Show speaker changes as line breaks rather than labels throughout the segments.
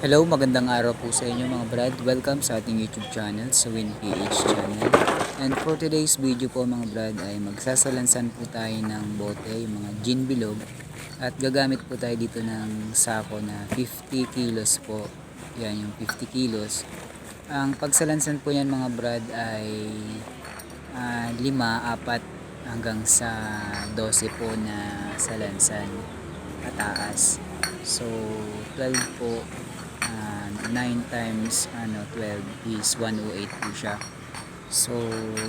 Hello, magandang araw po sa inyo mga brad. Welcome sa ating YouTube channel, sa WinPH channel. And for today's video po mga brad ay magsasalansan po tayo ng bote, yung mga gin bilog. At gagamit po tayo dito ng sako na 50 kilos po. Yan yung 50 kilos. Ang pagsalansan po yan mga brad ay 5, 4 hanggang sa 12 po na salansan pataas. So 12 po, 9 times 12 is 108 po siya. So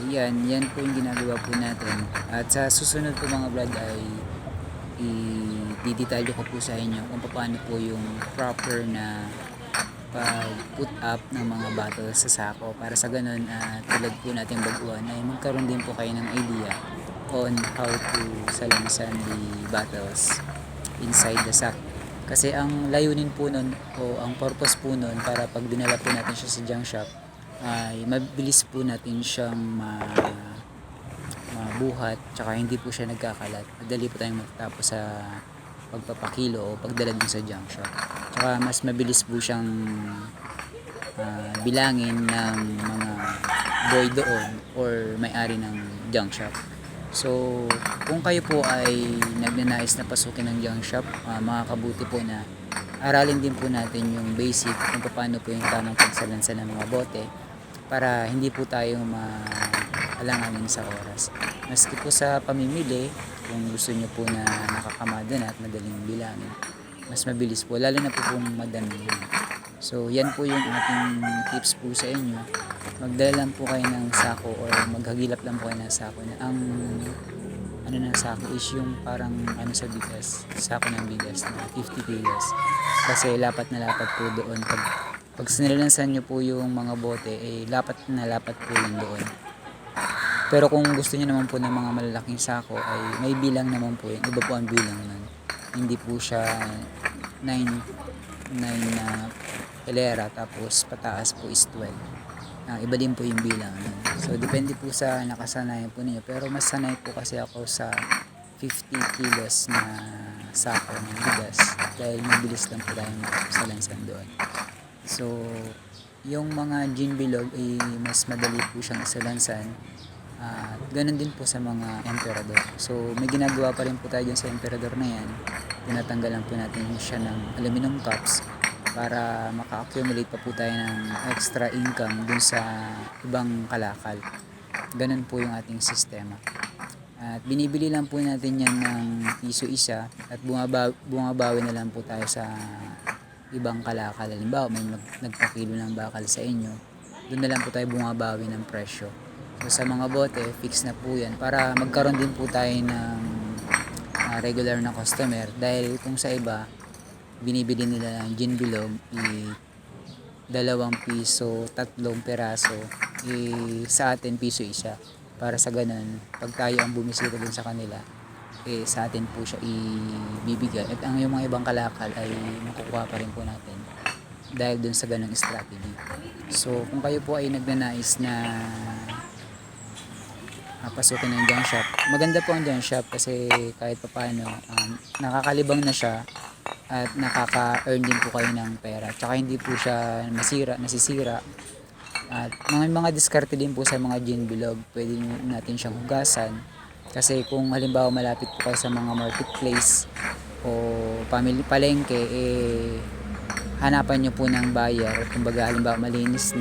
yan po yung ginagawa po natin. At sa susunod po mga brad ay i-detalyo ko po sa inyo kung paano po yung proper na pag put up ng mga bottles sa sako, para sa ganun tulad po natin baguhan ay magkaroon din po kayo ng idea on how to salansan the bottles inside the sack. Kasi ang layunin po nun o ang purpose po nun para pag dinala po natin siya sa junk shop ay mabilis po natin siyang mabuhat, tsaka hindi po siya nagkakalat. Madali po tayong matatapos sa pagpapakilo o pagdala din sa junk shop. Tsaka mas mabilis po siyang bilangin ng mga boy doon or may-ari ng junk shop. So, kung kayo po ay nagnanais na pasukin ng junk shop, makakabuti po na aralin din po natin yung basic kung paano po yung tamang pagsalansan ng mga bote para hindi po tayo maalanganin sa oras. Maski po sa pamimili, kung gusto nyo po na nakakamada na at madaling bilangin, mas mabilis po, lalo na po kung madami. So, yan po yung ating tips po sa inyo. Magdala lang po kayo ng sako or maghagilap lang po kayo ng sako na ang ng sako is yung parang sa bigas, sako ng bigas na 50 kilos. Kasi lapat na lapat po doon. Pag sinilansan nyo po yung mga bote, lapat na lapat po yun doon. Pero kung gusto niyo naman po ng mga malalaking sako ay may bilang naman po yun. Iba po ang bilang nun. Hindi po siya 9 na hilera tapos pataas po is 12. Iba din po yung bilang. So depende po sa nakasanayan po ninyo. Pero mas sanay po kasi ako sa 50 kilos na sako ng bigas dahil mabilis lang po tayong salansan doon. So yung mga gin bilog ay mas madali po siyang salansan. Ganun din po sa mga emperador. So may ginagawa pa rin po tayo dyan sa emperador na yan. Tinatanggalan po natin siya ng aluminum cups para maka-accumulate pa po tayo ng extra income dun sa ibang kalakal. Ganun po yung ating sistema. At binibili lang po natin yan ng piso isa at bumabawi na lang po tayo sa ibang kalakal. Halimbawa may nagpakilo ng bakal sa inyo, doon na lang po tayo bumabawi ng presyo. So sa mga bote, fix na po yan para magkaroon din po tayo ng regular na customer, dahil kung sa iba binibili nila ng gin bilog 2 piso, 3 peraso, sa atin piso isa. Para sa ganun, pag tayo ang bumisita dun sa kanila, sa atin po siya ibibigay. At ang yung mga ibang kalakal ay makukuha pa rin po natin dahil dun sa ganung strategy. So kung kayo po ay nagnanais na pasukin ng junk shop, maganda po ang junk shop kasi kahit papaano nakakalibang na siya at nakaka-earn din po kayo ng pera, tsaka hindi po siya nasisira. At mga diskarte din po sa mga gin bilog, pwede natin siyang hugasan kasi kung halimbawa malapit po kayo sa mga marketplace o family palengke, hanapan nyo po ng buyer. Kumbaga halimbawa malinis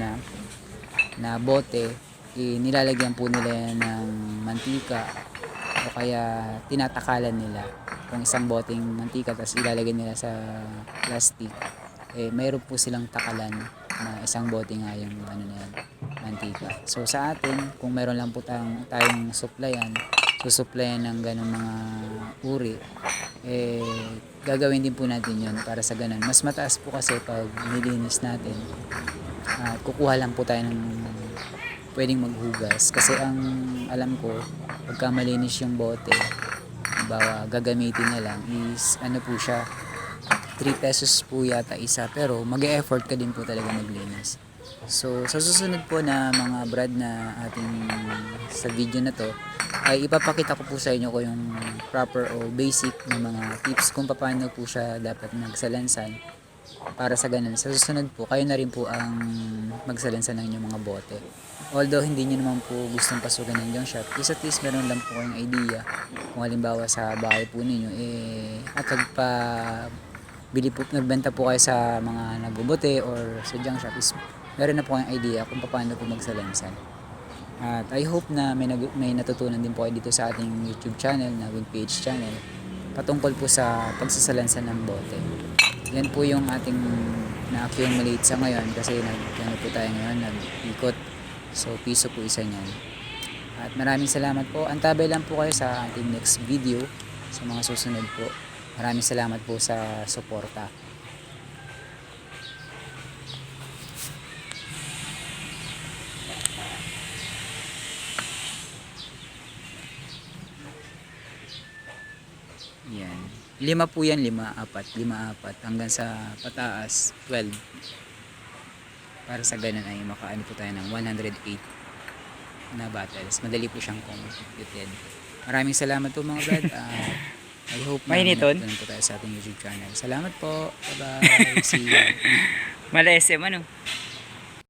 na bote, nilalagyan po nila ng mantika o kaya tinatakalan nila. Kung isang boteng mantika tapos ilalagay nila sa plastic, mayroon po silang takalan na isang bote nga yung mantika. So sa atin, kung mayroon lang po tayong susuplayan ng ganung mga uri, gagawin din po natin yun para sa ganun. Mas mataas po kasi pag nilinis natin at kukuha lang po tayo ng pwedeng maghugas. Kasi ang alam ko, pagka malinis yung bote, bawa gagamitin na lang is po siya 3 pesos po yata isa, pero mag-e-effort ka din po talaga maglinis. So sa susunod po na mga brad na ating sa video na to ay ipapakita ko po sa inyo ko yung proper o basic na mga tips kung paano po siya dapat magsalansan para sa ganun. Sa susunod po, kayo na rin po ang magsalansan ng inyong mga bote. Although hindi nyo naman po gustong pasukan ng junk shop, at least meron lang po kayong idea kung halimbawa sa bahay po ninyo at bili po, nagbenta po kayo sa mga nagbobote or sa junk shop, is meron na po kayong idea kung paano po magsalansan. At I hope na may natutunan din po kayo dito sa ating YouTube channel na Windpage channel patungkol po sa pagsasalansan ng bote. Yan po yung ating na-accumulate sa ngayon kasi po tayo ngayon, nag-ikot. So piso po isa niyan. At maraming salamat po. Antabay lang po kayo sa ating next video sa mga susunod po. Maraming salamat po sa suporta. Yan. 5 po yan, 5-4 hanggang sa pataas 12. Para sa ganun ay makaano po tayo ng 108 na battles. Madali po siyang computed. Maraming salamat po mga brad. I hope na natutunan po tayo sa ating YouTube channel. Salamat po. Bye bye. See you.
Mala SM ano?